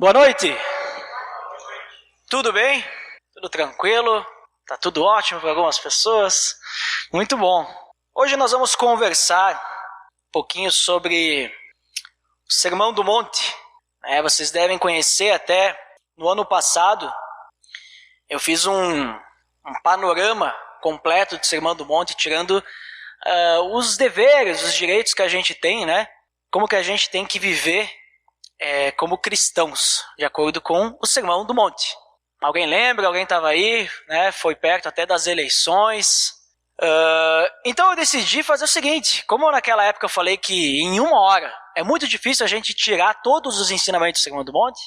Boa noite. Tudo bem? Tudo tranquilo? Tá tudo ótimo para algumas pessoas? Muito bom. Hoje nós vamos conversar um pouquinho sobre o Sermão do Monte. Vocês devem conhecer até no ano passado. Eu fiz um panorama completo do Sermão do Monte, tirando os deveres, os direitos que a gente tem, né? Como que a gente tem que viver como cristãos, de acordo com o Sermão do Monte. Alguém lembra? Alguém estava aí, né? Foi perto até das eleições. Então eu decidi fazer o seguinte, como naquela época eu falei que em 1 hora é muito difícil a gente tirar todos os ensinamentos do Sermão do Monte,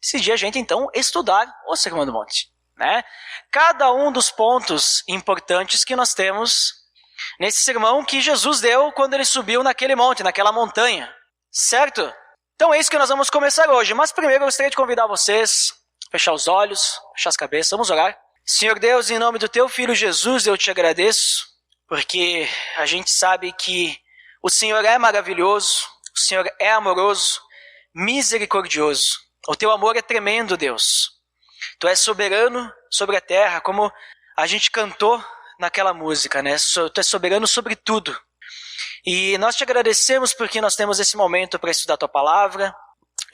decidi a gente então estudar o Sermão do Monte, né? Cada um dos pontos importantes que nós temos nesse sermão que Jesus deu quando ele subiu naquele monte, naquela montanha, certo? Então é isso que nós vamos começar hoje, mas primeiro eu gostaria de convidar vocês a fechar os olhos, fechar as cabeças, vamos orar. Senhor Deus, em nome do Teu Filho Jesus, eu Te agradeço, porque a gente sabe que o Senhor é maravilhoso, o Senhor é amoroso, misericordioso. O Teu amor é tremendo, Deus. Tu és soberano sobre a terra, como a gente cantou naquela música, né? Tu és soberano sobre tudo. E nós Te agradecemos porque nós temos esse momento para estudar Tua palavra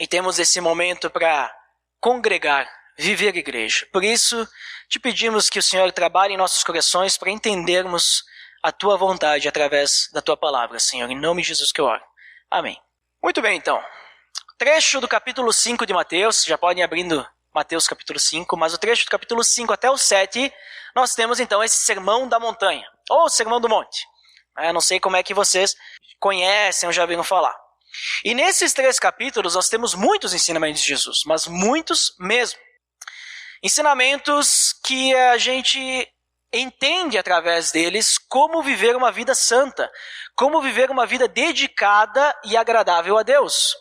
e temos esse momento para congregar, viver igreja. Por isso, Te pedimos que o Senhor trabalhe em nossos corações para entendermos a Tua vontade através da Tua palavra, Senhor. Em nome de Jesus que eu oro. Amém. Muito bem, então. Trecho do capítulo 5 de Mateus, já podem ir abrindo Mateus capítulo 5, mas o trecho do capítulo 5 até o 7, nós temos então esse Sermão da Montanha, ou Sermão do Monte. Não sei como é que vocês conhecem ou já viram falar. E nesses 3 capítulos nós temos muitos ensinamentos de Jesus, mas muitos mesmo. Ensinamentos que a gente entende através deles como viver uma vida santa, como viver uma vida dedicada e agradável a Deus,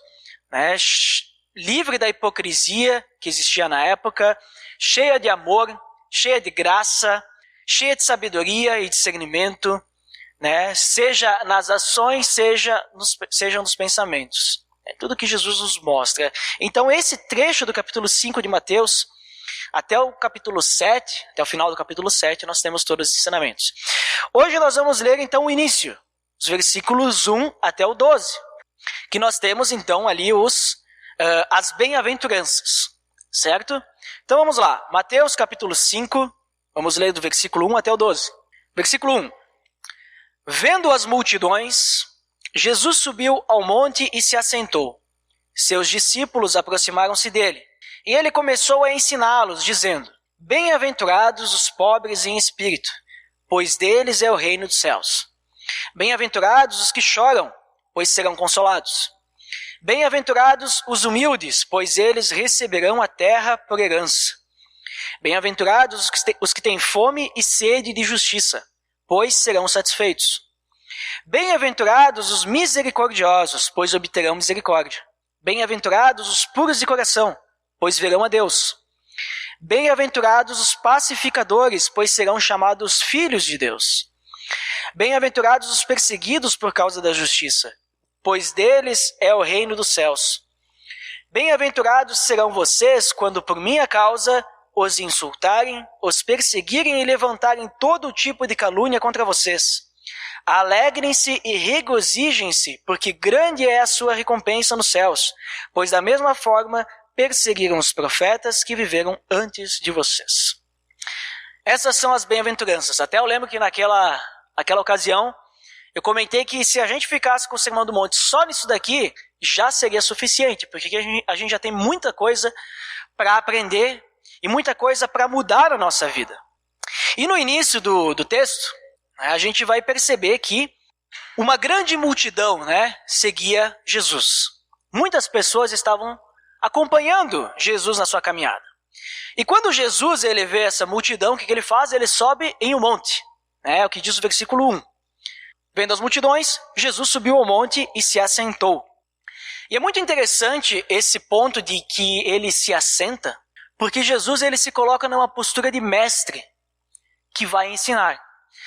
né? Livre da hipocrisia que existia na época, cheia de amor, cheia de graça, cheia de sabedoria e discernimento, né? Seja nas ações, seja nos pensamentos. É tudo que Jesus nos mostra. Então esse trecho do capítulo 5 de Mateus, até o capítulo 7, até o final do capítulo 7, nós temos todos os ensinamentos. Hoje nós vamos ler então o início, os versículos 1 até o 12, que nós temos então ali as bem-aventuranças, certo? Então vamos lá, Mateus capítulo 5, vamos ler do versículo 1 até o 12. Versículo 1. Vendo as multidões, Jesus subiu ao monte e se assentou. Seus discípulos aproximaram-se dele, e ele começou a ensiná-los, dizendo: Bem-aventurados os pobres em espírito, pois deles é o reino dos céus. Bem-aventurados os que choram, pois serão consolados. Bem-aventurados os humildes, pois eles receberão a terra por herança. Bem-aventurados os que têm fome e sede de justiça, pois serão satisfeitos. Bem-aventurados os misericordiosos, pois obterão misericórdia. Bem-aventurados os puros de coração, pois verão a Deus. Bem-aventurados os pacificadores, pois serão chamados filhos de Deus. Bem-aventurados os perseguidos por causa da justiça, pois deles é o reino dos céus. Bem-aventurados serão vocês quando por minha causa os insultarem, os perseguirem e levantarem todo tipo de calúnia contra vocês. Alegrem-se e regozijem-se, porque grande é a sua recompensa nos céus, pois da mesma forma perseguiram os profetas que viveram antes de vocês. Essas são as bem-aventuranças. Até eu lembro que naquela ocasião eu comentei que se a gente ficasse com o Sermão do Monte só nisso daqui, já seria suficiente, porque a gente já tem muita coisa para aprender e muita coisa para mudar a nossa vida. E no início do texto, a gente vai perceber que uma grande multidão, seguia Jesus. Muitas pessoas estavam acompanhando Jesus na sua caminhada. E quando Jesus ele vê essa multidão, o que ele faz? Ele sobe em um monte. É o que diz o versículo 1. Vendo as multidões, Jesus subiu ao monte e se assentou. E é muito interessante esse ponto de que ele se assenta, porque Jesus ele se coloca numa postura de mestre que vai ensinar.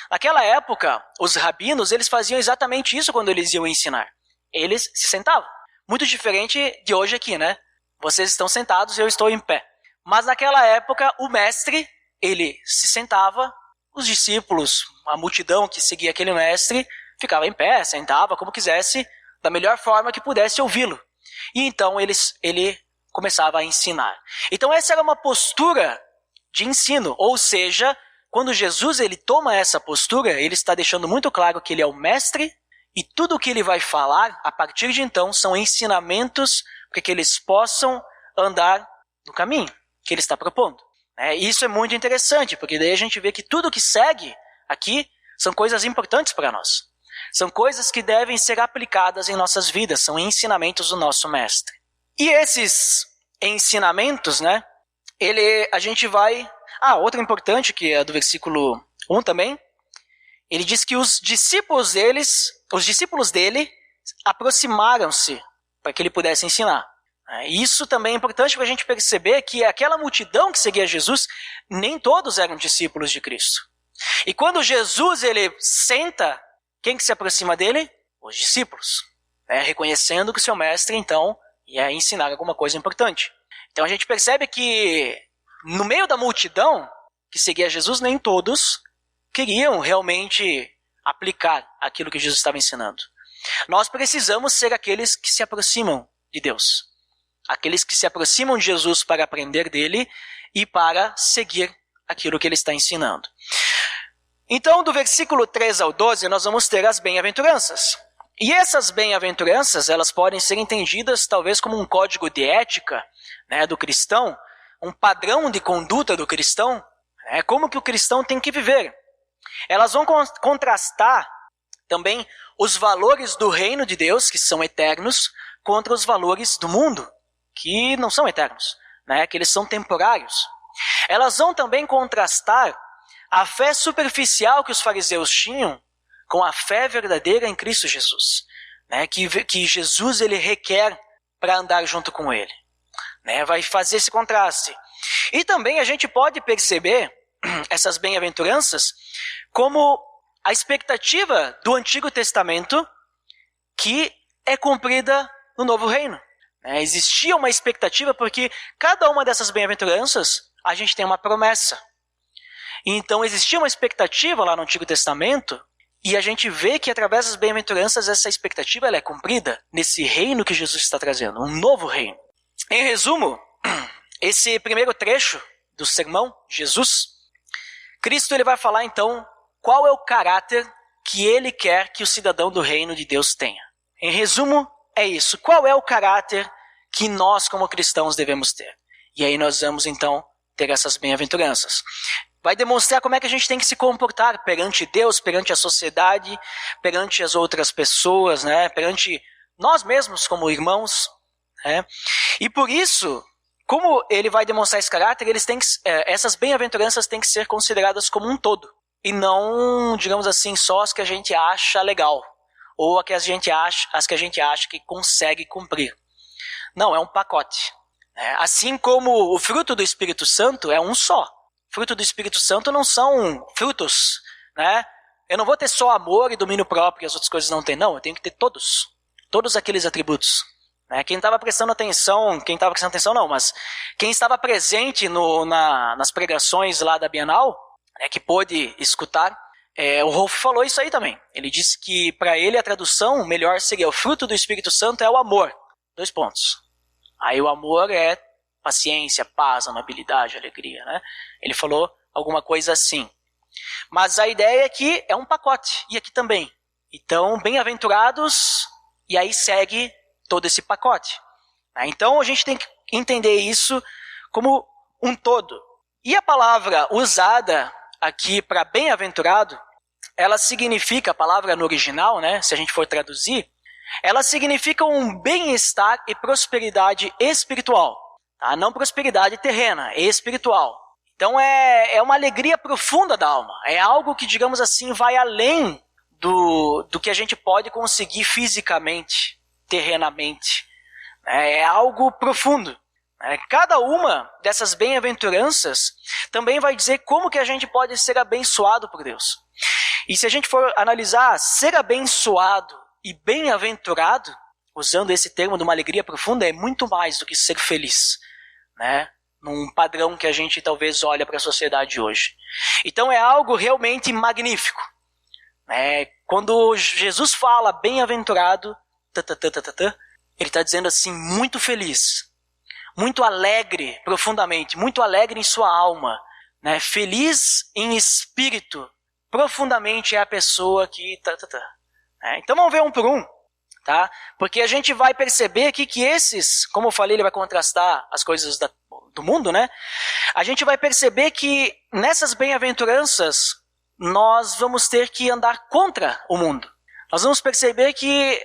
Naquela época, os rabinos eles faziam exatamente isso quando eles iam ensinar. Eles se sentavam. Muito diferente de hoje aqui, né? vocês estão sentados e eu estou em pé. Mas naquela época, o mestre, ele se sentava, os discípulos, a multidão que seguia aquele mestre, ficava em pé, sentava como quisesse, da melhor forma que pudesse ouvi-lo. E então ele começava a ensinar. Então essa era uma postura de ensino, ou seja, quando Jesus ele toma essa postura, ele está deixando muito claro que ele é o mestre e tudo o que ele vai falar, a partir de então, são ensinamentos para que eles possam andar no caminho que ele está propondo. Isso é muito interessante, porque daí a gente vê que tudo que segue aqui são coisas importantes para nós. São coisas que devem ser aplicadas em nossas vidas, são ensinamentos do nosso mestre. E esses ensinamentos, a gente vai... outra importante, que é do versículo 1 também, ele diz que os discípulos dele aproximaram-se para que ele pudesse ensinar. Isso também é importante para a gente perceber que aquela multidão que seguia Jesus, nem todos eram discípulos de Cristo. E quando Jesus ele senta, quem que se aproxima dele? Os discípulos. Reconhecendo que o seu mestre, então, ia ensinar alguma coisa importante. Então a gente percebe que no meio da multidão que seguia Jesus, nem todos queriam realmente aplicar aquilo que Jesus estava ensinando. Nós precisamos ser aqueles que se aproximam de Deus. Aqueles que se aproximam de Jesus para aprender dele e para seguir aquilo que ele está ensinando. Então, do versículo 3 ao 12, nós vamos ter as bem-aventuranças. E essas bem-aventuranças, elas podem ser entendidas talvez como um código de ética do cristão, um padrão de conduta do cristão, como que o cristão tem que viver. Elas vão contrastar também os valores do reino de Deus, que são eternos, contra os valores do mundo, que não são eternos, que eles são temporários. Elas vão também contrastar a fé superficial que os fariseus tinham com a fé verdadeira em Cristo Jesus, que Jesus ele requer para andar junto com ele. Vai fazer esse contraste. E também a gente pode perceber essas bem-aventuranças como a expectativa do Antigo Testamento que é cumprida no Novo Reino. Existia uma expectativa porque cada uma dessas bem-aventuranças a gente tem uma promessa. Então existia uma expectativa lá no Antigo Testamento e a gente vê que através das bem-aventuranças essa expectativa ela é cumprida nesse reino que Jesus está trazendo, um novo reino. Em resumo, esse primeiro trecho do sermão, Jesus, Cristo ele vai falar então qual é o caráter que ele quer que o cidadão do reino de Deus tenha. Em resumo, é isso. Qual é o caráter que nós como cristãos devemos ter? E aí nós vamos então ter essas bem-aventuranças. Vai demonstrar como é que a gente tem que se comportar perante Deus, perante a sociedade, perante as outras pessoas, perante nós mesmos como irmãos. E por isso, como ele vai demonstrar esse caráter, essas bem-aventuranças têm que ser consideradas como um todo. E não, digamos assim, só as que a gente acha legal. Ou as que a gente acha que consegue cumprir. Não, é um pacote. Assim como o fruto do Espírito Santo é um só. Fruto do Espírito Santo não são frutos. Eu não vou ter só amor e domínio próprio e as outras coisas não tem. Não, eu tenho que ter todos. Todos aqueles atributos. Quem estava prestando atenção não, mas quem estava presente nas pregações lá da Bienal, que pôde escutar, o Rolf falou isso aí também. Ele disse que para ele a tradução melhor seria o fruto do Espírito Santo é o amor. 2 pontos. Aí o amor é paciência, paz, amabilidade, alegria. Ele falou alguma coisa assim. Mas a ideia é que é um pacote. E aqui também. Então, bem-aventurados, e aí segue todo esse pacote. Então a gente tem que entender isso como um todo. E a palavra usada aqui para bem-aventurado, ela significa, a palavra no original, se a gente for traduzir, ela significa um bem-estar e prosperidade espiritual. Não prosperidade terrena, é espiritual. Então é uma alegria profunda da alma. É algo que, digamos assim, vai além do que a gente pode conseguir fisicamente, terrenamente. É algo profundo. Cada uma dessas bem-aventuranças também vai dizer como que a gente pode ser abençoado por Deus. E se a gente for analisar ser abençoado e bem-aventurado, usando esse termo de uma alegria profunda, é muito mais do que ser feliz, né? Num padrão que a gente talvez olha para a sociedade hoje. Então é algo realmente magnífico. Quando Jesus fala bem-aventurado, ele está dizendo assim, muito feliz, muito alegre profundamente, muito alegre em sua alma, né? Feliz em espírito, profundamente é a pessoa que... Então vamos ver um por um, tá? Porque a gente vai perceber aqui que esses, como eu falei, ele vai contrastar as coisas do mundo, né? A gente vai perceber que nessas bem-aventuranças nós vamos ter que andar contra o mundo. Nós vamos perceber que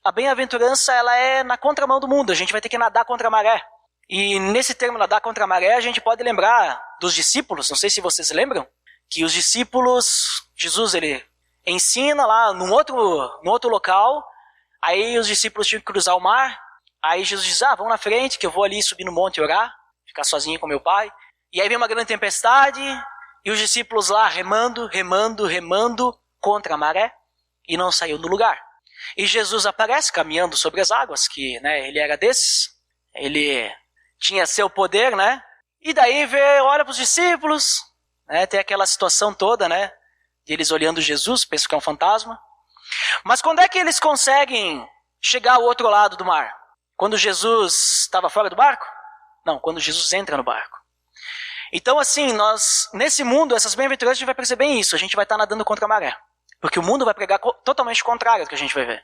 a bem-aventurança ela é na contramão do mundo. A gente vai ter que nadar contra a maré. E nesse termo nadar contra a maré, a gente pode lembrar dos discípulos. Não sei se vocês lembram que os discípulos, Jesus ele ensina lá num outro local. Aí os discípulos tinham que cruzar o mar. Aí Jesus diz, vão na frente que eu vou ali subir no monte e orar, ficar sozinho com meu pai. E aí vem uma grande tempestade e os discípulos lá remando contra a maré e não saiu do lugar. E Jesus aparece caminhando sobre as águas, que ele era desses, ele tinha seu poder, né? E daí olha para os discípulos, né? Tem aquela situação toda, né? De eles olhando Jesus, pensam que é um fantasma. Mas quando é que eles conseguem chegar ao outro lado do mar? Quando Jesus estava fora do barco? Não, quando Jesus entra no barco. Então assim, nós, nesse mundo, essas bem-aventuranças, a gente vai perceber isso, a gente vai estar nadando contra a maré. Porque o mundo vai pregar totalmente o contrário do que a gente vai ver.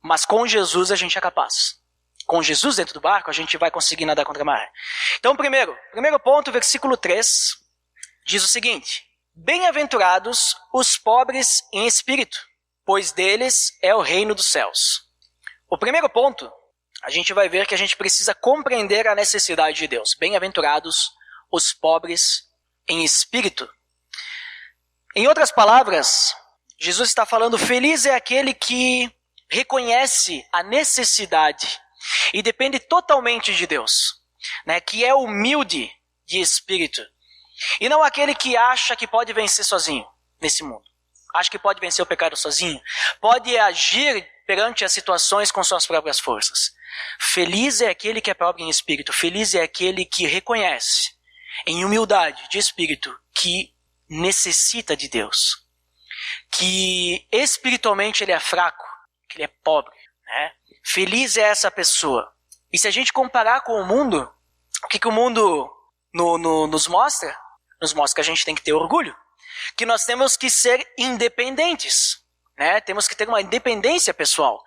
Mas com Jesus a gente é capaz. Com Jesus dentro do barco, a gente vai conseguir nadar contra a maré. Então, primeiro ponto, versículo 3, diz o seguinte: bem-aventurados os pobres em espírito, pois deles é o reino dos céus. O primeiro ponto, a gente vai ver que a gente precisa compreender a necessidade de Deus. Bem-aventurados os pobres em espírito. Em outras palavras, Jesus está falando, feliz é aquele que reconhece a necessidade e depende totalmente de Deus, né? Que é humilde de espírito. E não aquele que acha que pode vencer sozinho nesse mundo. Acha que pode vencer o pecado sozinho. Pode agir perante as situações com suas próprias forças. Feliz é aquele que é pobre em espírito. Feliz é aquele que reconhece em humildade de espírito que necessita de Deus. Que espiritualmente ele é fraco, que ele é pobre, né? Feliz é essa pessoa. E se a gente comparar com o mundo, o que o mundo nos mostra? Nos mostra que a gente tem que ter orgulho. Que nós temos que ser independentes, né? Temos que ter uma independência pessoal.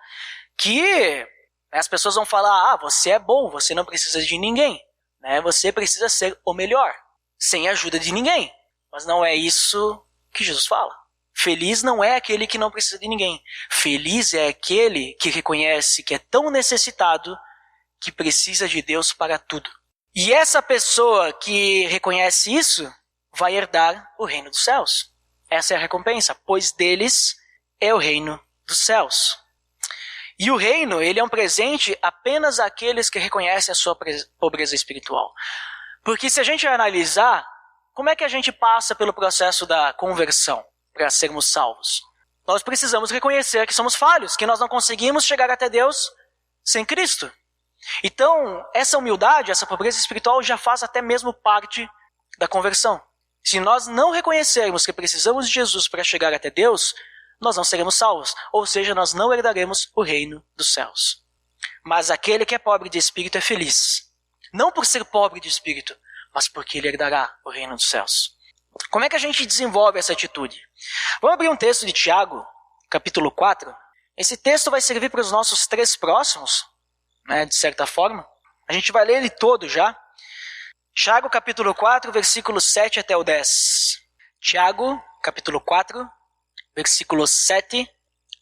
Que as pessoas vão falar, você é bom, você não precisa de ninguém, né? Você precisa ser o melhor, sem a ajuda de ninguém. Mas não é isso que Jesus fala. Feliz não é aquele que não precisa de ninguém. Feliz é aquele que reconhece que é tão necessitado que precisa de Deus para tudo. E essa pessoa que reconhece isso vai herdar o reino dos céus. Essa é a recompensa, pois deles é o reino dos céus. E o reino, ele é um presente apenas àqueles que reconhecem a sua pobreza espiritual. Porque se a gente analisar, como é que a gente passa pelo processo da conversão para sermos salvos? Nós precisamos reconhecer que somos falhos, que nós não conseguimos chegar até Deus sem Cristo. Então, essa humildade, essa pobreza espiritual já faz até mesmo parte da conversão. Se nós não reconhecermos que precisamos de Jesus para chegar até Deus, nós não seremos salvos, ou seja, nós não herdaremos o reino dos céus. Mas aquele que é pobre de espírito é feliz, não por ser pobre de espírito, mas porque ele herdará o reino dos céus. Como é que a gente desenvolve essa atitude? Vamos abrir um texto de Tiago, capítulo 4. Esse texto vai servir para os nossos 3 próximos, né, de certa forma. A gente vai ler ele todo já. Tiago, capítulo 4, versículos 7 até o 10. Tiago, capítulo 4, versículo 7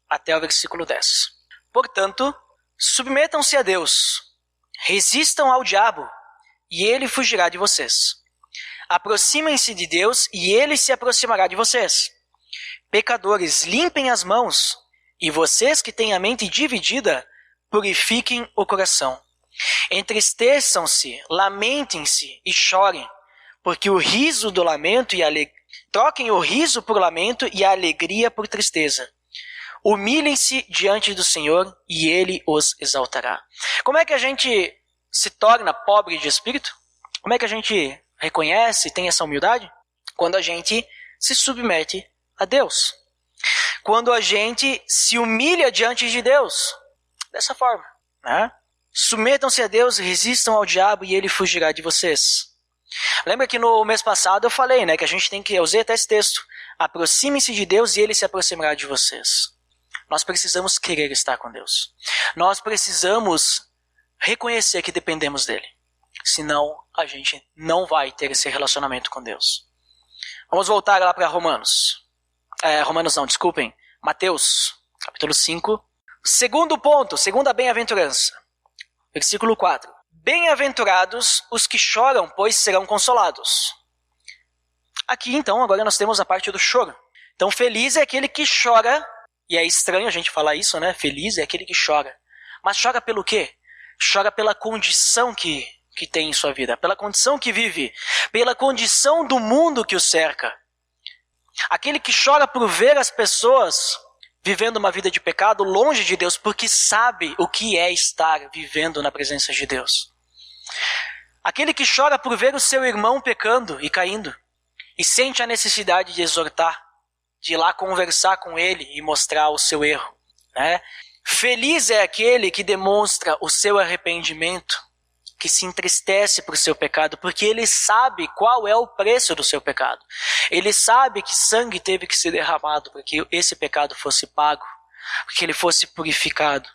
até o versículo 10. Portanto, submetam-se a Deus, resistam ao diabo, e ele fugirá de vocês. Aproximem-se de Deus, e ele se aproximará de vocês. Pecadores, limpem as mãos, e vocês que têm a mente dividida, purifiquem o coração. Entristeçam-se, lamentem-se e chorem, porque o riso do lamento e troquem o riso por lamento e a alegria por tristeza. Humilhem-se diante do Senhor e Ele os exaltará. Como é que a gente se torna pobre de espírito? Como é que a gente reconhece e tem essa humildade? Quando a gente se submete a Deus. Quando a gente se humilha diante de Deus. Dessa forma, né? Submetam-se a Deus, resistam ao diabo e ele fugirá de vocês. Lembra que no mês passado eu falei, né, que a gente tem que, eu usei até esse texto, aproximem-se de Deus e ele se aproximará de vocês. Nós precisamos querer estar com Deus. Nós precisamos reconhecer que dependemos dele. Senão a gente não vai ter esse relacionamento com Deus. Vamos voltar lá para Mateus, capítulo 5. Segundo ponto, segunda bem-aventurança. Versículo 4. Bem-aventurados os que choram, pois serão consolados. Aqui, então, agora nós temos a parte do choro. Então, feliz é aquele que chora, e é estranho a gente falar isso, né? Feliz é aquele que chora. Mas chora pelo quê? Chora pela condição que tem em sua vida, pela condição que vive, pela condição do mundo que o cerca. Aquele que chora por ver as pessoas vivendo uma vida de pecado longe de Deus, porque sabe o que é estar vivendo na presença de Deus. Aquele que chora por ver o seu irmão pecando e caindo, e sente a necessidade de exortar, de ir lá conversar com ele e mostrar o seu erro, né? Feliz é aquele que demonstra o seu arrependimento, que se entristece por seu pecado, porque ele sabe qual é o preço do seu pecado. Ele sabe que sangue teve que ser derramado para que esse pecado fosse pago, para que ele fosse purificado.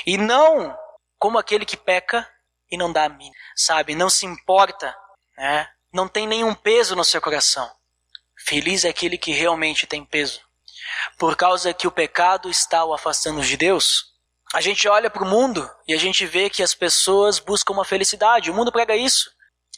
E não como aquele que peca e não dá a mínima, sabe? Não se importa, né? Não tem nenhum peso no seu coração. Feliz é aquele que realmente tem peso. Por causa que o pecado está o afastando de Deus, a gente olha para o mundo e a gente vê que as pessoas buscam uma felicidade. O mundo prega isso.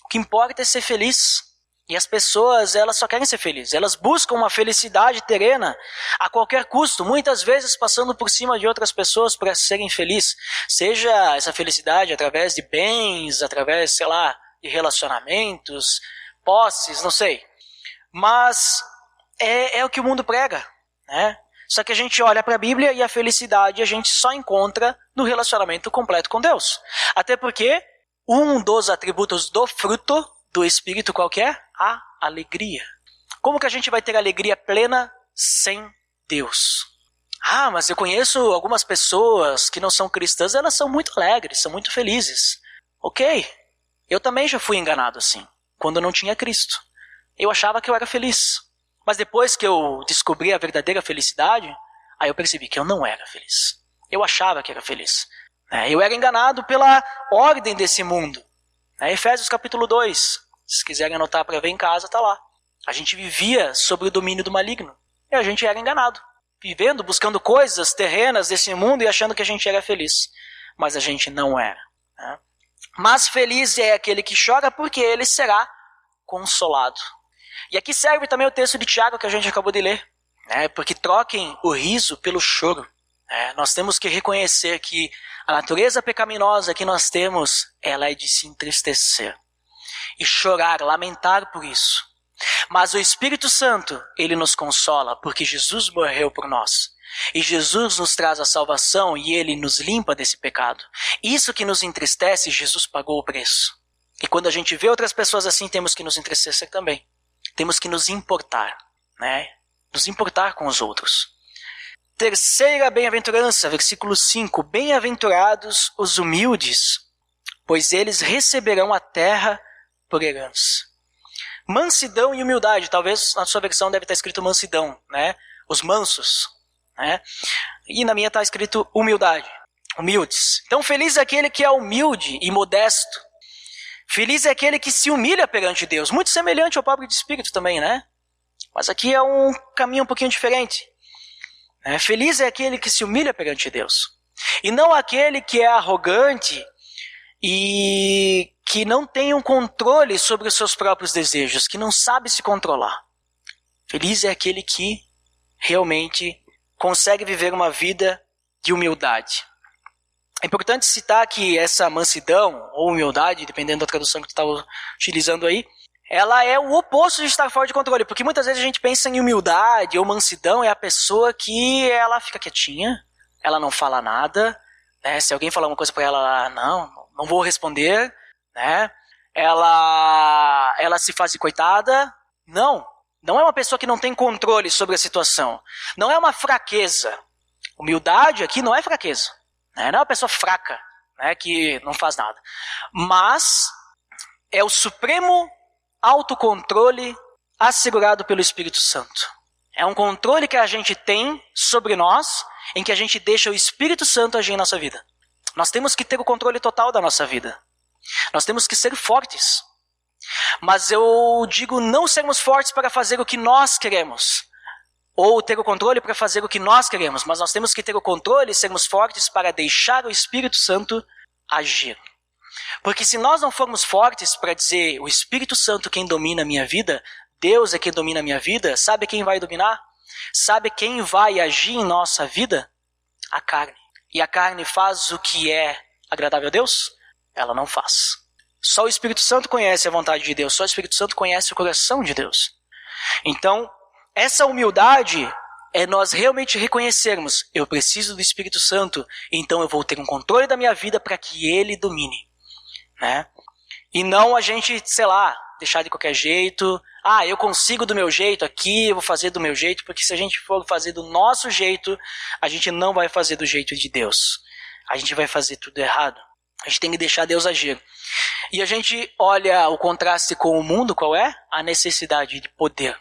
O que importa é ser feliz. E as pessoas, elas só querem ser felizes. Elas buscam uma felicidade terrena a qualquer custo. Muitas vezes passando por cima de outras pessoas para serem felizes. Seja essa felicidade através de bens, através, sei lá, de relacionamentos, posses, não sei. Mas é o que o mundo prega, né? Só que a gente olha para a Bíblia e a felicidade a gente só encontra no relacionamento completo com Deus. Até porque um dos atributos do fruto do Espírito qual que é? A alegria. Como que a gente vai ter alegria plena sem Deus? Ah, mas eu conheço algumas pessoas que não são cristãs, elas são muito alegres, são muito felizes. Ok, eu também já fui enganado assim, quando eu não tinha Cristo. Eu achava que eu era feliz. Mas depois que eu descobri a verdadeira felicidade, aí eu percebi que eu não era feliz. Eu achava que era feliz. Eu era enganado pela ordem desse mundo. Efésios capítulo 2. Se quiserem anotar para ver em casa, está lá. A gente vivia sob o domínio do maligno. E a gente era enganado. Vivendo, buscando coisas terrenas desse mundo e achando que a gente era feliz. Mas a gente não era. Mas feliz é aquele que chora porque ele será consolado. E aqui serve também o texto de Tiago que a gente acabou de ler, né? Porque troquem o riso pelo choro. Nós temos que reconhecer que a natureza pecaminosa que nós temos, ela é de se entristecer e chorar, lamentar por isso. Mas o Espírito Santo, ele nos consola porque Jesus morreu por nós. E Jesus nos traz a salvação e ele nos limpa desse pecado. Isso que nos entristece, Jesus pagou o preço. E quando a gente vê outras pessoas assim, temos que nos entristecer também. Temos que nos importar, né? Nos importar com os outros. Terceira bem-aventurança, versículo 5. Bem-aventurados os humildes, pois eles receberão a terra por herança. Mansidão e humildade. Talvez na sua versão deve estar escrito mansidão, né? Os mansos, né? E na minha está escrito humildade. Humildes. Então feliz é aquele que é humilde e modesto. Feliz é aquele que se humilha perante Deus. Muito semelhante ao pobre de espírito também, né? Mas aqui é um caminho um pouquinho diferente. Feliz é aquele que se humilha perante Deus. E não aquele que é arrogante e que não tem um controle sobre os seus próprios desejos, que não sabe se controlar. Feliz é aquele que realmente consegue viver uma vida de humildade. É importante citar que essa mansidão ou humildade, dependendo da tradução que tu está utilizando aí, ela é o oposto de estar fora de controle, porque muitas vezes a gente pensa em humildade ou mansidão, é a pessoa que ela fica quietinha, ela não fala nada, né? Se alguém falar uma coisa para ela, não vou responder, né? Ela se faz de coitada. Não é uma pessoa que não tem controle sobre a situação, não é uma fraqueza. Humildade aqui não é fraqueza, né? Não é uma pessoa fraca, né, que não faz nada, mas é o supremo autocontrole assegurado pelo Espírito Santo. É um controle que a gente tem sobre nós, em que a gente deixa o Espírito Santo agir em nossa vida. Nós temos que ter o controle total da nossa vida. Nós temos que ser fortes. Mas eu digo não sermos fortes para fazer o que nós queremos, ou ter o controle para fazer o que nós queremos, mas nós temos que ter o controle e sermos fortes para deixar o Espírito Santo agir. Porque se nós não formos fortes para dizer o Espírito Santo quem domina a minha vida, Deus é quem domina a minha vida, sabe quem vai dominar? Sabe quem vai agir em nossa vida? A carne. E a carne faz o que é agradável a Deus? Ela não faz. Só o Espírito Santo conhece a vontade de Deus, só o Espírito Santo conhece o coração de Deus. Então, essa humildade é nós realmente reconhecermos, eu preciso do Espírito Santo, então eu vou ter um controle da minha vida para que Ele domine, né? E não a gente, deixar de qualquer jeito, eu consigo do meu jeito aqui, eu vou fazer do meu jeito, porque se a gente for fazer do nosso jeito, a gente não vai fazer do jeito de Deus. A gente vai fazer tudo errado. A gente tem que deixar Deus agir. E a gente olha o contraste com o mundo, qual é? A necessidade de poder.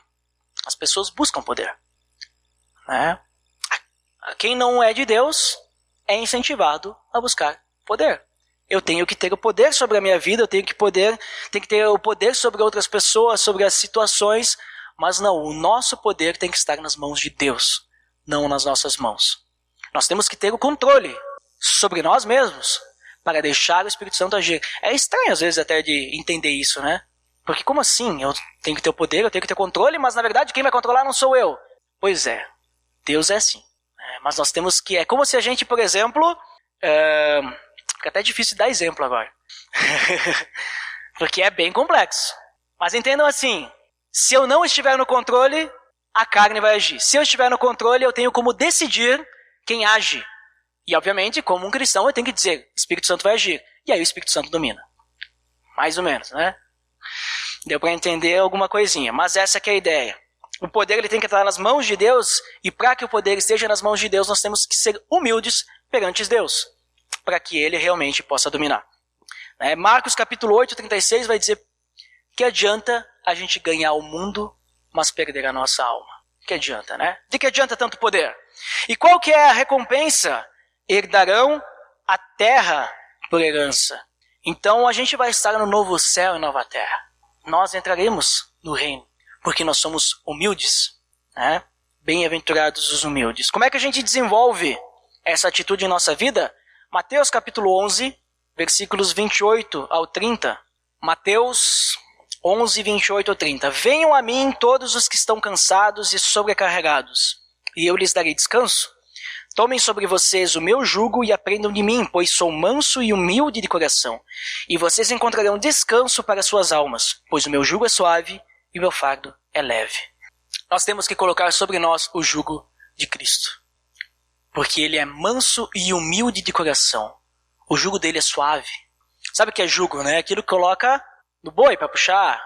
As pessoas buscam poder, né? Quem não é de Deus é incentivado a buscar poder. Eu tenho que ter o poder sobre a minha vida, eu tenho que ter o poder sobre outras pessoas, sobre as situações, mas não, o nosso poder tem que estar nas mãos de Deus, não nas nossas mãos. Nós temos que ter o controle sobre nós mesmos para deixar o Espírito Santo agir. É estranho às vezes até de entender isso, né? Porque como assim? Eu tenho que ter o poder, eu tenho que ter controle, mas na verdade quem vai controlar não sou eu. Pois é, Deus é assim. Mas nós temos que... É como se a gente, por exemplo... Fica até difícil dar exemplo agora. Porque é bem complexo. Mas entendam assim, se eu não estiver no controle, a carne vai agir. Se eu estiver no controle, eu tenho como decidir quem age. E obviamente, como um cristão, eu tenho que dizer, o Espírito Santo vai agir. E aí o Espírito Santo domina. Mais ou menos, né? Deu para entender alguma coisinha, mas essa que é a ideia. O poder ele tem que estar nas mãos de Deus, e para que o poder esteja nas mãos de Deus, nós temos que ser humildes perante Deus, para que ele realmente possa dominar. Marcos capítulo 8, 36 vai dizer que adianta a gente ganhar o mundo, mas perder a nossa alma. Que adianta, né? De que adianta tanto poder? E qual que é a recompensa? Herdarão a terra por herança. Então a gente vai estar no novo céu e nova terra. Nós entraremos no reino, porque nós somos humildes, né? Bem-aventurados os humildes. Como é que a gente desenvolve essa atitude em nossa vida? Mateus capítulo 11, versículos 28 ao 30. Mateus 11, 28 ao 30. Venham a mim todos os que estão cansados e sobrecarregados, e eu lhes darei descanso. Tomem sobre vocês o meu jugo e aprendam de mim, pois sou manso e humilde de coração. E vocês encontrarão descanso para suas almas, pois o meu jugo é suave e o meu fardo é leve. Nós temos que colocar sobre nós o jugo de Cristo, porque ele é manso e humilde de coração. O jugo dele é suave. Sabe o que é jugo, né? Aquilo que coloca no boi para puxar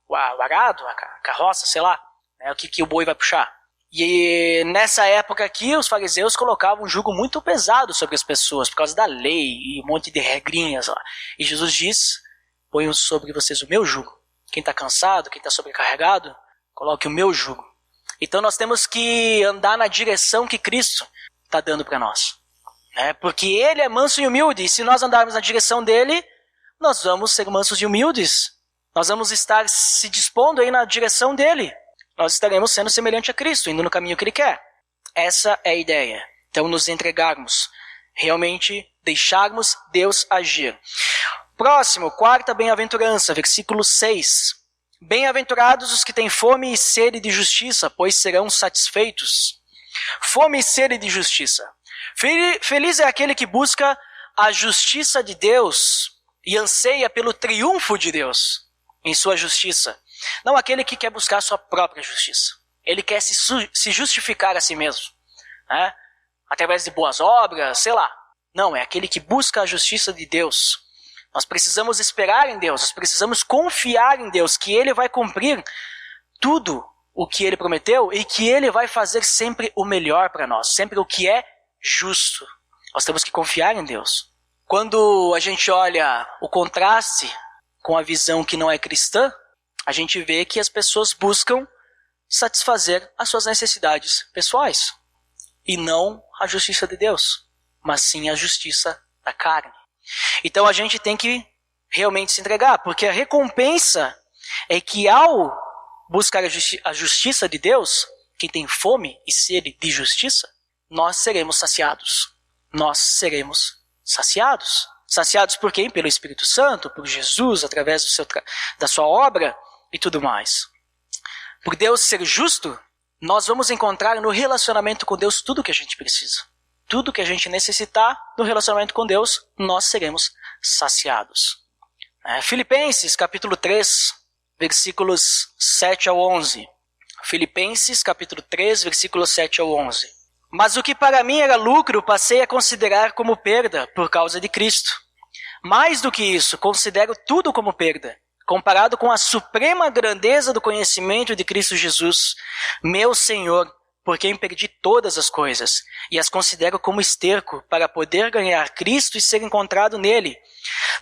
o arado, a carroça, sei lá, né? O que o boi vai puxar. E nessa época aqui, os fariseus colocavam um jugo muito pesado sobre as pessoas, por causa da lei e um monte de regrinhas lá. E Jesus diz, ponham sobre vocês o meu jugo. Quem está cansado, quem está sobrecarregado, coloque o meu jugo. Então nós temos que andar na direção que Cristo está dando para nós. Porque ele é manso e humilde, e se nós andarmos na direção dele, nós vamos ser mansos e humildes. Nós vamos estar se dispondo aí na direção dele. Nós estaremos sendo semelhante a Cristo, indo no caminho que ele quer. Essa é a ideia. Então, nos entregarmos, realmente deixarmos Deus agir. Próximo, quarta bem-aventurança, versículo 6. Bem-aventurados os que têm fome e sede de justiça, pois serão satisfeitos. Fome e sede de justiça. Feliz é aquele que busca a justiça de Deus e anseia pelo triunfo de Deus em sua justiça. Não aquele que quer buscar a sua própria justiça. Ele quer se justificar a si mesmo, né? Através de boas obras, sei lá. Não, é aquele que busca a justiça de Deus. Nós precisamos esperar em Deus, nós precisamos confiar em Deus, que Ele vai cumprir tudo o que Ele prometeu e que Ele vai fazer sempre o melhor para nós, sempre o que é justo. Nós temos que confiar em Deus. Quando a gente olha o contraste com a visão que não é cristã, a gente vê que as pessoas buscam satisfazer as suas necessidades pessoais e não a justiça de Deus, mas sim a justiça da carne. Então a gente tem que realmente se entregar, porque a recompensa é que ao buscar a justiça de Deus, quem tem fome e sede de justiça, nós seremos saciados. Nós seremos saciados. Saciados por quem? Pelo Espírito Santo, por Jesus, através da sua obra e tudo mais. Por Deus ser justo, nós vamos encontrar no relacionamento com Deus tudo o que a gente precisa. Tudo que a gente necessitar no relacionamento com Deus, nós seremos saciados. Filipenses capítulo 3, versículos 7 ao 11. Filipenses capítulo 3, versículos 7 ao 11. Mas o que para mim era lucro, passei a considerar como perda por causa de Cristo. Mais do que isso, considero tudo como perda, comparado com a suprema grandeza do conhecimento de Cristo Jesus, meu Senhor, por quem perdi todas as coisas, e as considero como esterco para poder ganhar Cristo e ser encontrado nele,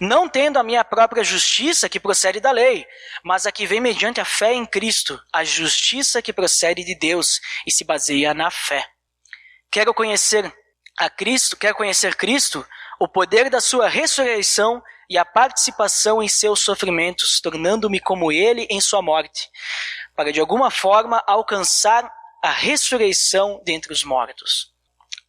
não tendo a minha própria justiça que procede da lei, mas a que vem mediante a fé em Cristo, a justiça que procede de Deus e se baseia na fé. Quero conhecer Cristo, o poder da sua ressurreição e a participação em seus sofrimentos, tornando-me como ele em sua morte, para de alguma forma alcançar a ressurreição dentre os mortos.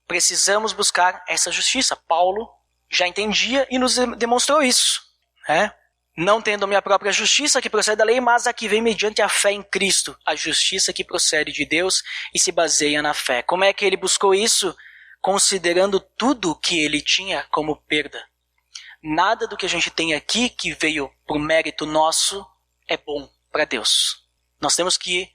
Precisamos buscar essa justiça. Paulo já entendia e nos demonstrou isso, né? Não tendo minha própria justiça que procede da lei, mas a que vem mediante a fé em Cristo, a justiça que procede de Deus e se baseia na fé. Como é que ele buscou isso? Considerando tudo o que ele tinha como perda. Nada do que a gente tem aqui que veio por mérito nosso é bom para Deus. Nós temos que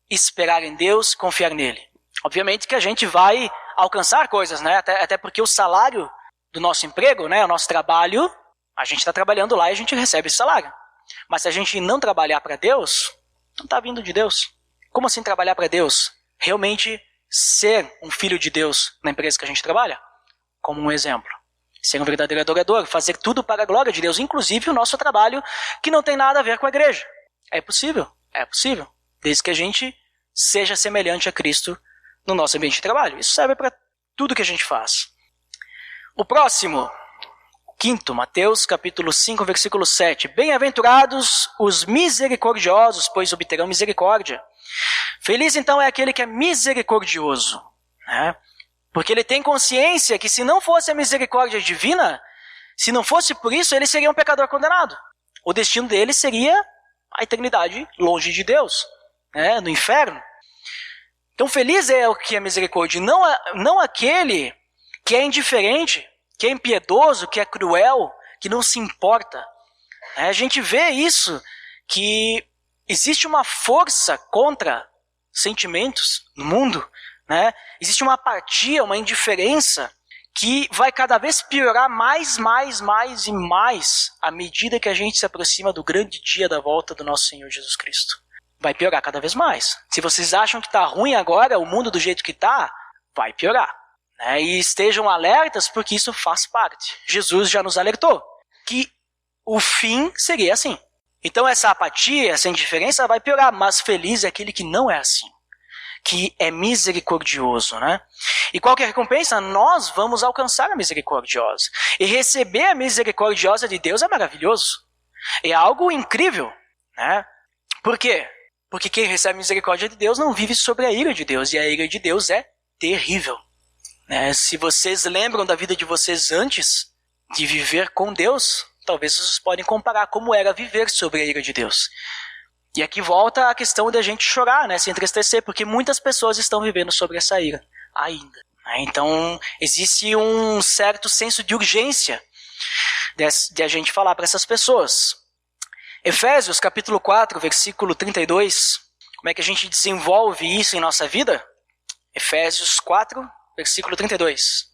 esperar em Deus, confiar nele. Obviamente que a gente vai alcançar coisas, né? Até porque o salário do nosso emprego, né? O nosso trabalho, a gente está trabalhando lá e a gente recebe esse salário. Mas se a gente não trabalhar para Deus, não está vindo de Deus. Como assim trabalhar para Deus? Realmente ser um filho de Deus na empresa que a gente trabalha? Como um exemplo. Ser um verdadeiro adorador, fazer tudo para a glória de Deus, inclusive o nosso trabalho que não tem nada a ver com a igreja. É possível, desde que a gente seja semelhante a Cristo no nosso ambiente de trabalho. Isso serve para tudo que a gente faz. O próximo, quinto, Mateus capítulo 5, versículo 7. Bem-aventurados os misericordiosos, pois obterão misericórdia. Feliz então é aquele que é misericordioso, né? Porque ele tem consciência que se não fosse a misericórdia divina, se não fosse por isso, ele seria um pecador condenado. O destino dele seria a eternidade longe de Deus, né? No inferno. Então feliz é o que é misericórdia, não aquele que é indiferente, que é impiedoso, que é cruel, que não se importa. A gente vê isso, que existe uma força contra sentimentos no mundo, né? Existe uma apatia, uma indiferença que vai cada vez piorar mais e mais à medida que a gente se aproxima do grande dia da volta do nosso Senhor Jesus Cristo. Vai piorar cada vez mais. Se vocês acham que está ruim agora, o mundo do jeito que está, vai piorar. E estejam alertas porque isso faz parte. Jesus já nos alertou que o fim seria assim. Então essa apatia, essa indiferença vai piorar, mas feliz é aquele que não é assim, que é misericordioso, né? E qual que é a recompensa? Nós vamos alcançar a misericordiosa. E receber a misericordiosa de Deus é maravilhoso. É algo incrível, né? Por quê? Porque quem recebe a misericórdia de Deus não vive sobre a ira de Deus, e a ira de Deus é terrível. Se vocês lembram da vida de vocês antes de viver com Deus, talvez vocês podem comparar como era viver sobre a ira de Deus. E aqui volta a questão de a gente chorar, né, se entristecer, porque muitas pessoas estão vivendo sobre essa ira ainda. Então, existe um certo senso de urgência de a gente falar para essas pessoas. Efésios capítulo 4, versículo 32. Como é que a gente desenvolve isso em nossa vida? Efésios 4, versículo 32.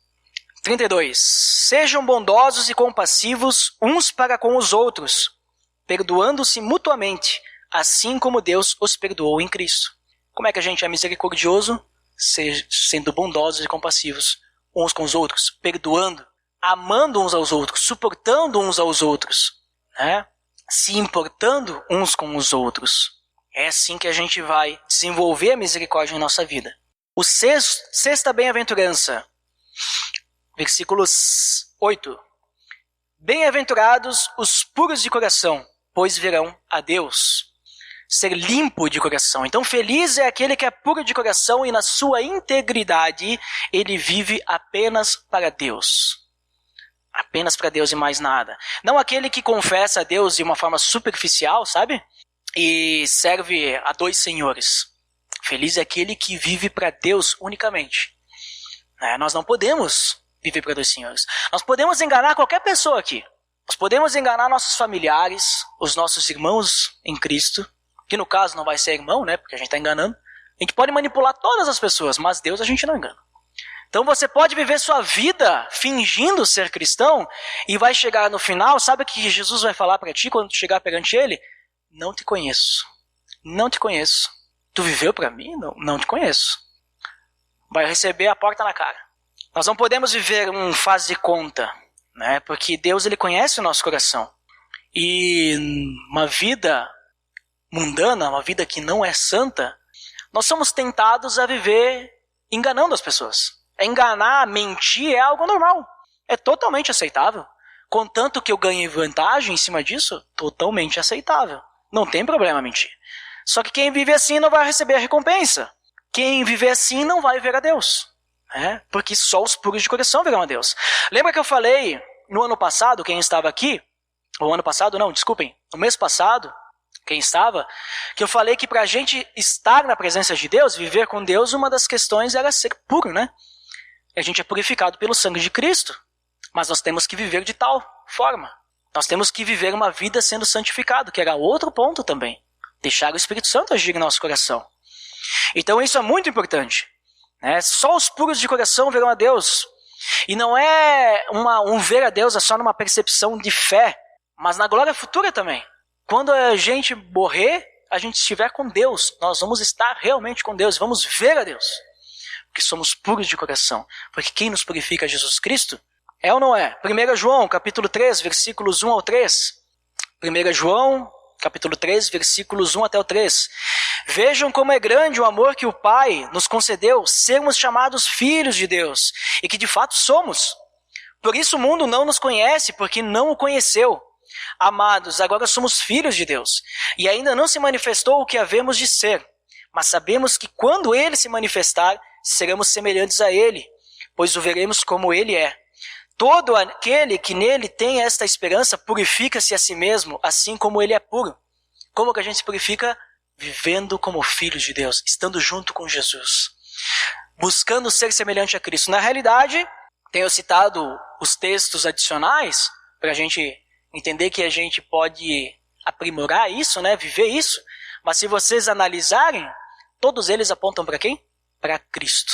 32. Sejam bondosos e compassivos uns para com os outros, perdoando-se mutuamente, assim como Deus os perdoou em Cristo. Como é que a gente é misericordioso? Sendo bondosos e compassivos uns com os outros, perdoando, amando uns aos outros, suportando uns aos outros, né? Se importando uns com os outros. É assim que a gente vai desenvolver a misericórdia em nossa vida. O sexta bem-aventurança, versículos 8. Bem-aventurados os puros de coração, pois verão a Deus. Ser limpo de coração. Então, feliz é aquele que é puro de coração e na sua integridade ele vive apenas para Deus. Apenas para Deus e mais nada. Não aquele que confessa a Deus de uma forma superficial, sabe? E serve a dois senhores. Feliz é aquele que vive para Deus unicamente. Nós não podemos viver para dois senhores. Nós podemos enganar qualquer pessoa aqui. Nós podemos enganar nossos familiares, os nossos irmãos em Cristo, que no caso não vai ser irmão, né? Porque a gente está enganando. A gente pode manipular todas as pessoas, mas Deus a gente não engana. Então você pode viver sua vida fingindo ser cristão e vai chegar no final, sabe o que Jesus vai falar para ti quando tu chegar perante ele? Não te conheço. Não te conheço. Tu viveu para mim? Não te conheço. Vai receber a porta na cara. Nós não podemos viver um faz de conta, né? Porque Deus ele conhece o nosso coração. E uma vida mundana, uma vida que não é santa, nós somos tentados a viver enganando as pessoas. Enganar, mentir é algo normal. É totalmente aceitável. Contanto que eu ganhe vantagem em cima disso, totalmente aceitável. Não tem problema mentir. Só que quem vive assim não vai receber a recompensa. Quem vive assim não vai ver a Deus. Porque só os puros de coração verão a Deus. Lembra que eu falei no ano passado, quem estava aqui, ou ano passado não, desculpem, no mês passado, quem estava, que eu falei que para a gente estar na presença de Deus, viver com Deus, uma das questões era ser puro, né? A gente é purificado pelo sangue de Cristo, mas nós temos que viver de tal forma. Nós temos que viver uma vida sendo santificado, que era outro ponto também. Deixar o Espírito Santo agir em nosso coração. Então isso é muito importante. Só os puros de coração verão a Deus. E não é um ver a Deus só numa percepção de fé, mas na glória futura também. Quando a gente morrer, a gente estiver com Deus, nós vamos estar realmente com Deus, vamos ver a Deus. Porque somos puros de coração. Porque quem nos purifica é Jesus Cristo? É ou não é? 1 João, capítulo 3, versículos 1 ao 3. 1 João, capítulo 3, versículos 1 até o 3. Vejam como é grande o amor que o Pai nos concedeu, sermos chamados filhos de Deus, e que de fato somos. Por isso o mundo não nos conhece, porque não o conheceu. Amados, agora somos filhos de Deus, e ainda não se manifestou o que havemos de ser, mas sabemos que quando Ele se manifestar, seremos semelhantes a Ele, pois o veremos como Ele é. Todo aquele que nele tem esta esperança purifica-se a si mesmo, assim como Ele é puro. Como que a gente se purifica? Vivendo como filhos de Deus, estando junto com Jesus, buscando ser semelhante a Cristo. Na realidade, tenho citado os textos adicionais para a gente entender que a gente pode aprimorar isso, viver isso. Mas se vocês analisarem, todos eles apontam para quem? Para Cristo.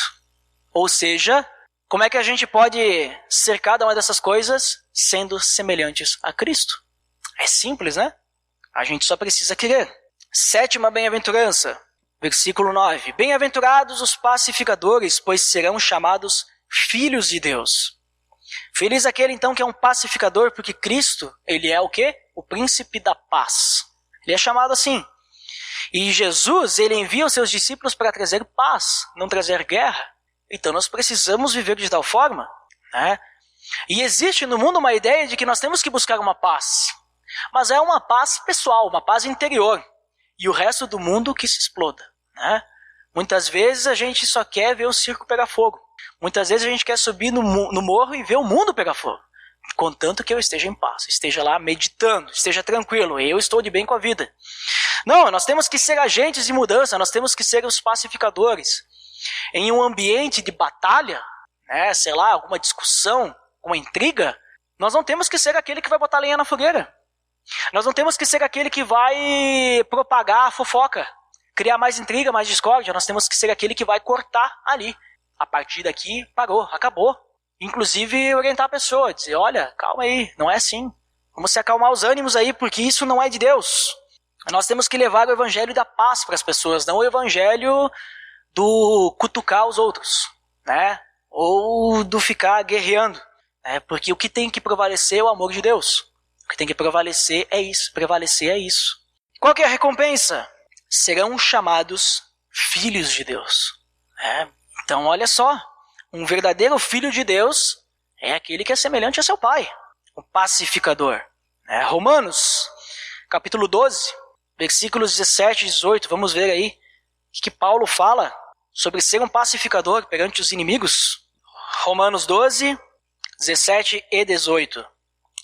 Ou seja, como é que a gente pode ser cada uma dessas coisas sendo semelhantes a Cristo? É simples, né? A gente só precisa querer. Sétima bem-aventurança, versículo 9. Bem-aventurados os pacificadores, pois serão chamados filhos de Deus. Feliz aquele então que é um pacificador, porque Cristo, ele é o quê? O príncipe da paz. Ele é chamado assim. E Jesus, ele envia os seus discípulos para trazer paz, não trazer guerra. Então nós precisamos viver de tal forma, E existe no mundo uma ideia de que nós temos que buscar uma paz. Mas é uma paz pessoal, uma paz interior. E o resto do mundo que se exploda, Muitas vezes a gente só quer ver o circo pegar fogo. Muitas vezes a gente quer subir no morro e ver o mundo pegar fogo. Contanto que eu esteja em paz, esteja lá meditando, esteja tranquilo, eu estou de bem com a vida. Não, nós temos que ser agentes de mudança, nós temos que ser os pacificadores. Em um ambiente de batalha, alguma discussão, uma intriga, nós não temos que ser aquele que vai botar lenha na fogueira. Nós não temos que ser aquele que vai propagar a fofoca, criar mais intriga, mais discórdia. Nós temos que ser aquele que vai cortar ali. A partir daqui, parou, acabou. Inclusive, orientar a pessoa, dizer, olha, calma aí, não é assim. Vamos se acalmar os ânimos aí, porque isso não é de Deus. Nós temos que levar o evangelho da paz para as pessoas, não o evangelho do cutucar os outros, né? Ou do ficar guerreando, né? Porque o que tem que prevalecer é o amor de Deus. O que tem que prevalecer é isso. Qual que é a recompensa? Serão chamados filhos de Deus. Então, olha só, um verdadeiro filho de Deus é aquele que é semelhante a seu pai, o pacificador. Romanos, capítulo 12, versículos 17 e 18, vamos ver aí o que Paulo fala sobre ser um pacificador perante os inimigos. Romanos 12, 17 e 18.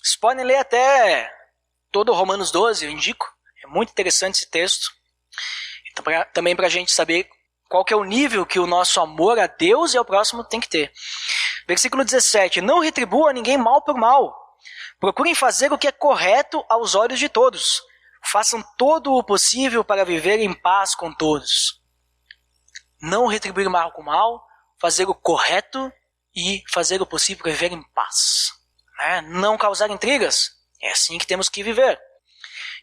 Vocês podem ler até todo Romanos 12, eu indico. É muito interessante esse texto. Então, também para a gente saber qual que é o nível que o nosso amor a Deus e ao próximo tem que ter. Versículo 17. Não retribua ninguém mal por mal. Procurem fazer o que é correto aos olhos de todos. Façam todo o possível para viver em paz com todos. Não retribuir mal com mal, fazer o correto e fazer o possível para viver em paz. Não causar intrigas. É assim que temos que viver.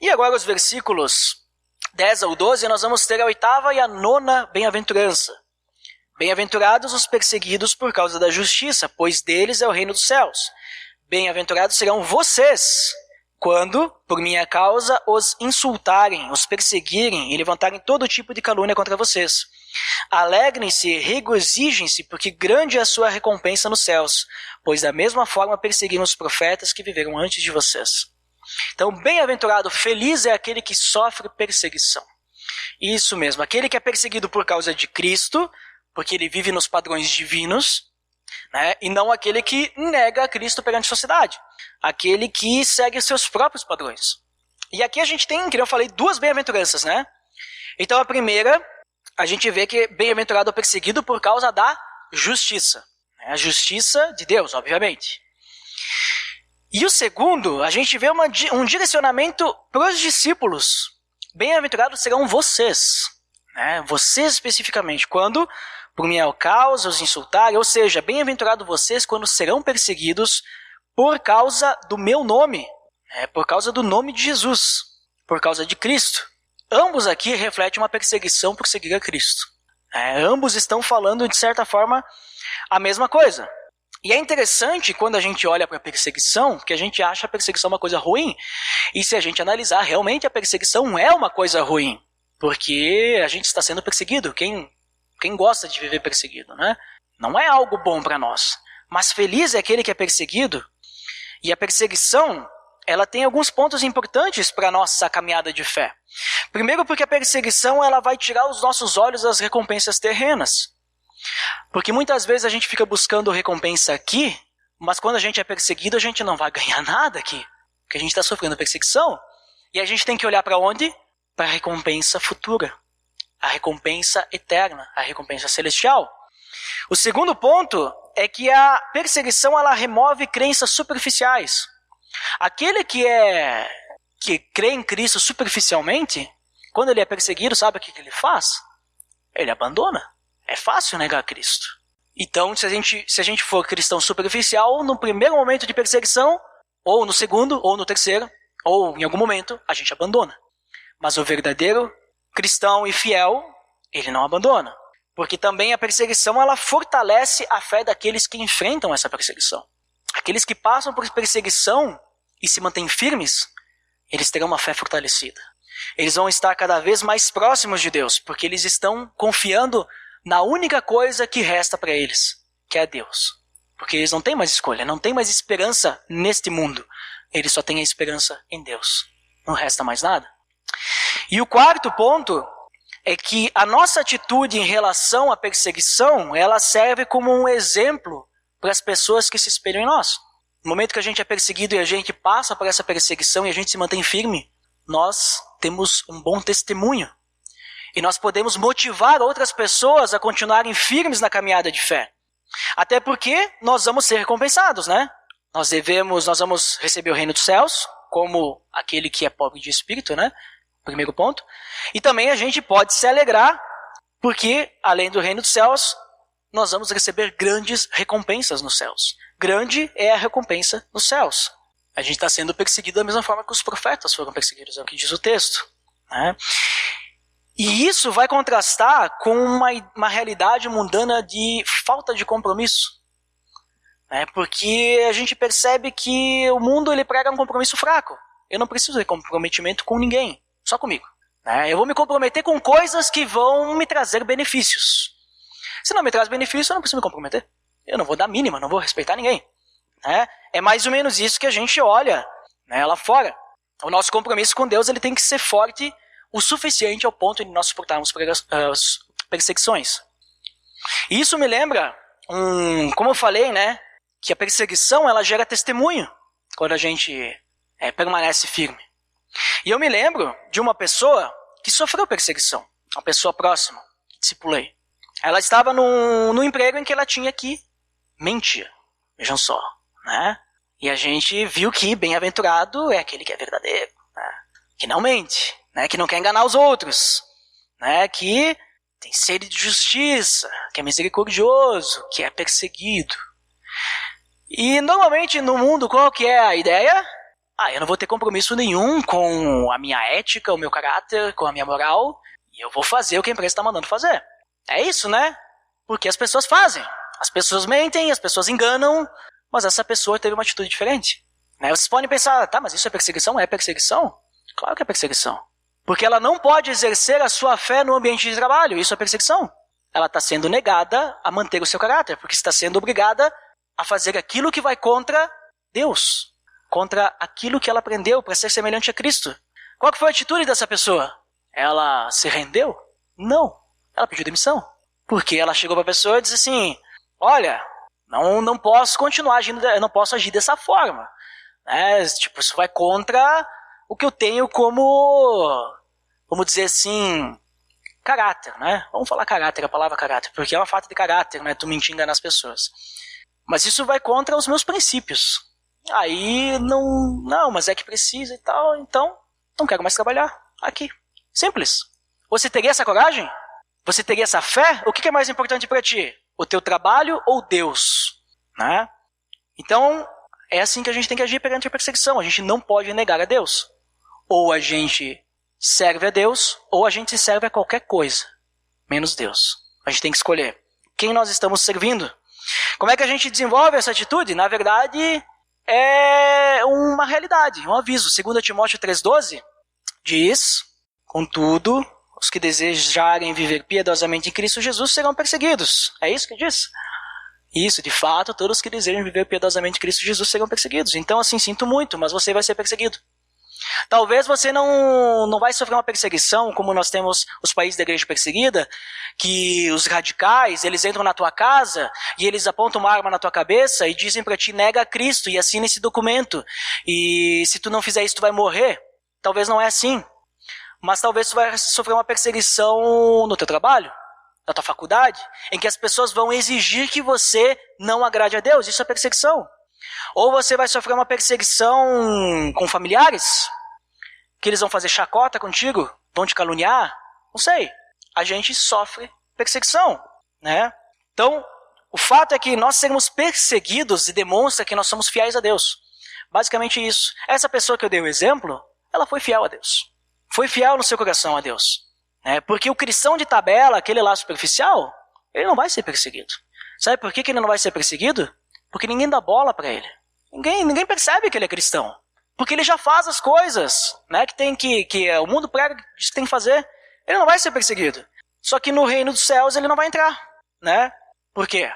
E agora os versículos 10 ao 12, nós vamos ter a 8ª e a 9ª bem-aventurança. Bem-aventurados os perseguidos por causa da justiça, pois deles é o reino dos céus. Bem-aventurados serão vocês, quando, por minha causa, os insultarem, os perseguirem e levantarem todo tipo de calúnia contra vocês. Alegrem-se e regozijem-se, porque grande é a sua recompensa nos céus, pois da mesma forma perseguiram os profetas que viveram antes de vocês. Então, bem-aventurado, feliz é aquele que sofre perseguição. Isso mesmo, aquele que é perseguido por causa de Cristo, porque ele vive nos padrões divinos, e não aquele que nega a Cristo perante a sociedade. Aquele que segue os seus próprios padrões. E aqui a gente tem, como eu falei, 2 bem-aventuranças, Então a primeira, a gente vê que bem-aventurado é o perseguido por causa da justiça. A justiça de Deus, obviamente. E o segundo, a gente vê um direcionamento para os discípulos. Bem-aventurados serão vocês. Vocês especificamente, quando por minha causa os insultarem, ou seja, bem-aventurado vocês quando serão perseguidos por causa do meu nome, por causa do nome de Jesus, por causa de Cristo. Ambos aqui refletem uma perseguição por seguir a Cristo. Ambos estão falando, de certa forma, a mesma coisa. E é interessante quando a gente olha para a perseguição, que a gente acha a perseguição uma coisa ruim, e se a gente analisar, realmente a perseguição é uma coisa ruim, porque a gente está sendo perseguido. Quem gosta de viver perseguido, Não é algo bom para nós. Mas feliz é aquele que é perseguido. E a perseguição, ela tem alguns pontos importantes para a nossa caminhada de fé. Primeiro, porque a perseguição ela vai tirar os nossos olhos das recompensas terrenas. Porque muitas vezes a gente fica buscando recompensa aqui, mas quando a gente é perseguido, a gente não vai ganhar nada aqui. Porque a gente está sofrendo perseguição. E a gente tem que olhar para onde? Para a recompensa futura. A recompensa eterna, a recompensa celestial. O segundo ponto é que a perseguição ela remove crenças superficiais. Aquele que crê em Cristo superficialmente, quando ele é perseguido, sabe o que ele faz? Ele abandona. É fácil negar Cristo. Então, se a gente for cristão superficial, no primeiro momento de perseguição, ou no segundo, ou no terceiro, ou em algum momento, a gente abandona. Mas o verdadeiro cristão e fiel, ele não abandona. Porque também a perseguição, ela fortalece a fé daqueles que enfrentam essa perseguição. Aqueles que passam por perseguição e se mantêm firmes, eles terão uma fé fortalecida. Eles vão estar cada vez mais próximos de Deus, porque eles estão confiando na única coisa que resta para eles, que é Deus. Porque eles não têm mais escolha, não têm mais esperança neste mundo. Eles só têm a esperança em Deus. Não resta mais nada. E o quarto ponto é que a nossa atitude em relação à perseguição, ela serve como um exemplo para as pessoas que se espelham em nós. No momento que a gente é perseguido e a gente passa por essa perseguição e a gente se mantém firme, nós temos um bom testemunho. E nós podemos motivar outras pessoas a continuarem firmes na caminhada de fé. Até porque nós vamos ser recompensados, Nós vamos receber o reino dos céus, como aquele que é pobre de espírito, né? Primeiro ponto. E também a gente pode se alegrar, porque, além do reino dos céus, nós vamos receber grandes recompensas nos céus. Grande é a recompensa nos céus. A gente está sendo perseguido da mesma forma que os profetas foram perseguidos, é o que diz o texto, né? E isso vai contrastar com uma realidade mundana de falta de compromisso. Porque a gente percebe que o mundo ele prega um compromisso fraco. Eu não preciso de comprometimento com ninguém, só comigo. Eu vou me comprometer com coisas que vão me trazer benefícios. Se não me traz benefício, eu não preciso me comprometer. Eu não vou dar mínima, não vou respeitar ninguém. É mais ou menos isso que a gente olha lá fora. O nosso compromisso com Deus ele tem que ser forte o suficiente ao ponto de nós suportarmos perseguições. E isso me lembra, como eu falei, que a perseguição ela gera testemunho quando a gente permanece firme. E eu me lembro de uma pessoa que sofreu perseguição, uma pessoa próxima, que discipulei. Ela estava no emprego em que ela tinha que mentir, vejam só, E a gente viu que bem-aventurado é aquele que é verdadeiro, que não mente, que não quer enganar os outros, que tem sede de justiça, que é misericordioso, que é perseguido. E normalmente no mundo qual que é a ideia? Eu não vou ter compromisso nenhum com a minha ética, o meu caráter, com a minha moral, e eu vou fazer o que a empresa está mandando fazer. É isso, Porque as pessoas fazem. As pessoas mentem, as pessoas enganam, mas essa pessoa teve uma atitude diferente. Vocês podem pensar, mas isso é perseguição? É perseguição? Claro que é perseguição. Porque ela não pode exercer a sua fé no ambiente de trabalho, isso é perseguição. Ela está sendo negada a manter o seu caráter, porque está sendo obrigada a fazer aquilo que vai contra Deus, contra aquilo que ela aprendeu para ser semelhante a Cristo. Qual que foi a atitude dessa pessoa? Ela se rendeu? Não. Ela pediu demissão. Porque ela chegou para a pessoa e disse assim, olha, não posso continuar agindo, eu não posso agir dessa forma. Isso vai contra o que eu tenho como, vamos dizer assim, caráter, Vamos falar caráter, a palavra caráter, porque é uma falta de caráter, tu mentir e enganar as pessoas. Mas isso vai contra os meus princípios. Aí, não, mas é que precisa e tal, então não quero mais trabalhar aqui. Simples. Você teria essa coragem? Você teria essa fé? O que é mais importante para ti? O teu trabalho ou Deus? Então, é assim que a gente tem que agir perante a perseguição. A gente não pode negar a Deus. Ou a gente serve a Deus, ou a gente serve a qualquer coisa, menos Deus. A gente tem que escolher quem nós estamos servindo. Como é que a gente desenvolve essa atitude? Na verdade, é uma realidade, um aviso. 2 Timóteo 3,12 diz, contudo, os que desejarem viver piedosamente em Cristo Jesus serão perseguidos. É isso que diz? Isso, de fato, todos que desejam viver piedosamente em Cristo Jesus serão perseguidos. Então, assim, sinto muito, mas você vai ser perseguido. Talvez você não vai sofrer uma perseguição, como nós temos os países da igreja perseguida, que os radicais, eles entram na tua casa e eles apontam uma arma na tua cabeça e dizem para ti, nega a Cristo e assina esse documento. E se tu não fizer isso, tu vai morrer. Talvez não é assim. Mas talvez tu vai sofrer uma perseguição no teu trabalho, na tua faculdade, em que as pessoas vão exigir que você não agrade a Deus. Isso é perseguição. Ou você vai sofrer uma perseguição com familiares, que eles vão fazer chacota contigo, vão te caluniar, não sei. A gente sofre perseguição, Então, o fato é que nós sermos perseguidos e demonstra que nós somos fiéis a Deus. Basicamente isso. Essa pessoa que eu dei o exemplo, ela foi fiel a Deus. Foi fiel no seu coração a Deus. Porque o cristão de tabela, aquele lá superficial, ele não vai ser perseguido. Sabe por que ele não vai ser perseguido? Porque ninguém dá bola para ele. Ninguém percebe que ele é cristão. Porque ele já faz as coisas, que o mundo prega diz que tem que fazer. Ele não vai ser perseguido. Só que no reino dos céus ele não vai entrar, Por quê?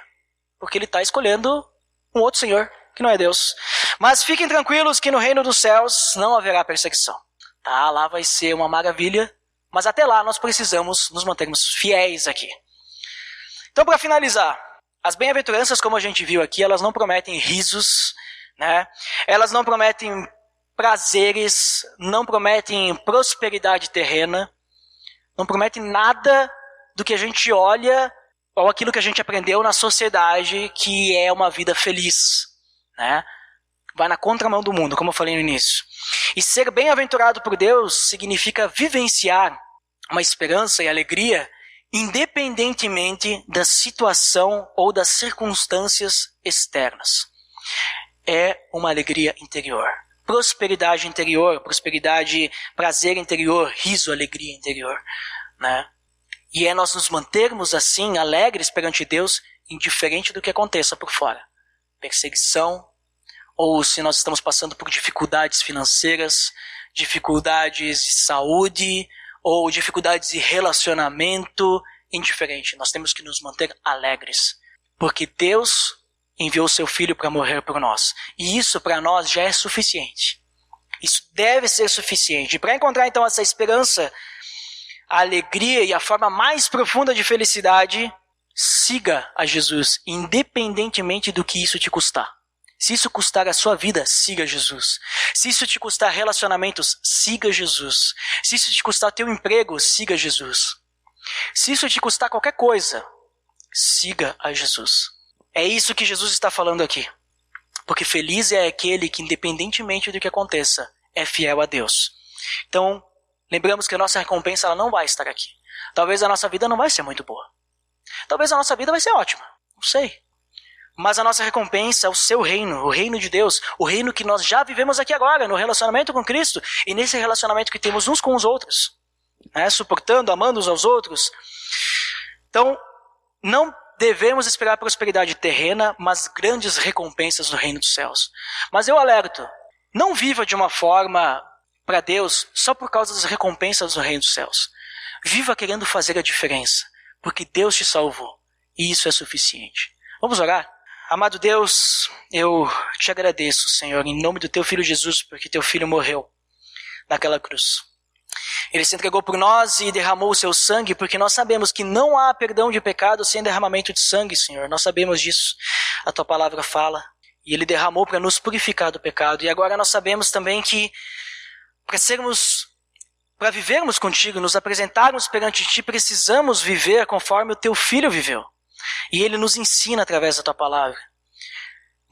Porque ele está escolhendo um outro Senhor, que não é Deus. Mas fiquem tranquilos que no reino dos céus não haverá perseguição. Lá vai ser uma maravilha. Mas até lá nós precisamos nos mantermos fiéis aqui. Então, para finalizar, as bem-aventuranças, como a gente viu aqui, elas não prometem risos, Elas não prometem prazeres, não prometem prosperidade terrena, não prometem nada do que a gente olha ou aquilo que a gente aprendeu na sociedade que é uma vida feliz, vai na contramão do mundo, como eu falei no início. E ser bem-aventurado por Deus significa vivenciar uma esperança e alegria independentemente da situação ou das circunstâncias externas. É uma alegria interior. Prosperidade interior, prosperidade, prazer interior, riso, alegria interior, né? E é nós nos mantermos assim, alegres perante Deus, indiferente do que aconteça por fora. Perseguição, ou se nós estamos passando por dificuldades financeiras, dificuldades de saúde, ou dificuldades de relacionamento, indiferente. Nós temos que nos manter alegres, porque Deus enviou seu Filho para morrer por nós. E isso para nós já é suficiente. Isso deve ser suficiente. E para encontrar então essa esperança, a alegria e a forma mais profunda de felicidade, siga a Jesus, independentemente do que isso te custar. Se isso custar a sua vida, siga Jesus. Se isso te custar relacionamentos, siga Jesus. Se isso te custar teu emprego, siga Jesus. Se isso te custar qualquer coisa, siga a Jesus. É isso que Jesus está falando aqui. Porque feliz é aquele que, independentemente do que aconteça, é fiel a Deus. Então, lembramos que a nossa recompensa ela não vai estar aqui. Talvez a nossa vida não vai ser muito boa. Talvez a nossa vida vai ser ótima. Não sei. Mas a nossa recompensa é o seu reino, o reino de Deus, o reino que nós já vivemos aqui agora, no relacionamento com Cristo e nesse relacionamento que temos uns com os outros, né? Suportando, amando uns aos outros. Então, não devemos esperar prosperidade terrena, mas grandes recompensas no reino dos céus. Mas eu alerto, não viva de uma forma para Deus só por causa das recompensas do reino dos céus. Viva querendo fazer a diferença, porque Deus te salvou e isso é suficiente. Vamos orar? Amado Deus, eu te agradeço, Senhor, em nome do teu Filho Jesus, porque teu Filho morreu naquela cruz. Ele se entregou por nós e derramou o seu sangue, porque nós sabemos que não há perdão de pecado sem derramamento de sangue, Senhor. Nós sabemos disso. A tua palavra fala. E ele derramou para nos purificar do pecado. E agora nós sabemos também que para vivermos contigo, nos apresentarmos perante ti, precisamos viver conforme o teu Filho viveu. E ele nos ensina através da tua palavra.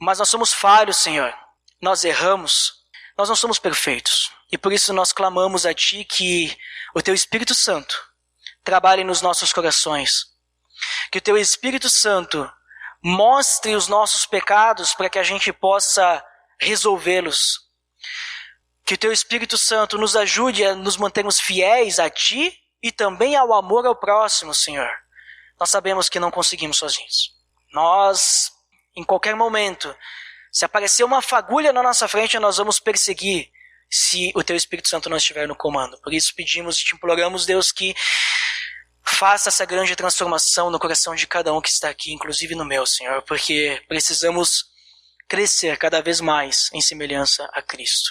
Mas nós somos falhos, Senhor. Nós erramos. Nós não somos perfeitos. E por isso nós clamamos a ti que o teu Espírito Santo trabalhe nos nossos corações. Que o teu Espírito Santo mostre os nossos pecados para que a gente possa resolvê-los. Que o teu Espírito Santo nos ajude a nos mantermos fiéis a ti e também ao amor ao próximo, Senhor. Nós sabemos que não conseguimos sozinhos. Nós, em qualquer momento, se aparecer uma fagulha na nossa frente, nós vamos perseguir se o teu Espírito Santo não estiver no comando. Por isso pedimos e te imploramos, Deus, que faça essa grande transformação no coração de cada um que está aqui, inclusive no meu, Senhor, porque precisamos crescer cada vez mais em semelhança a Cristo.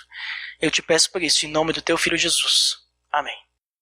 Eu te peço por isso, em nome do teu Filho Jesus. Amém.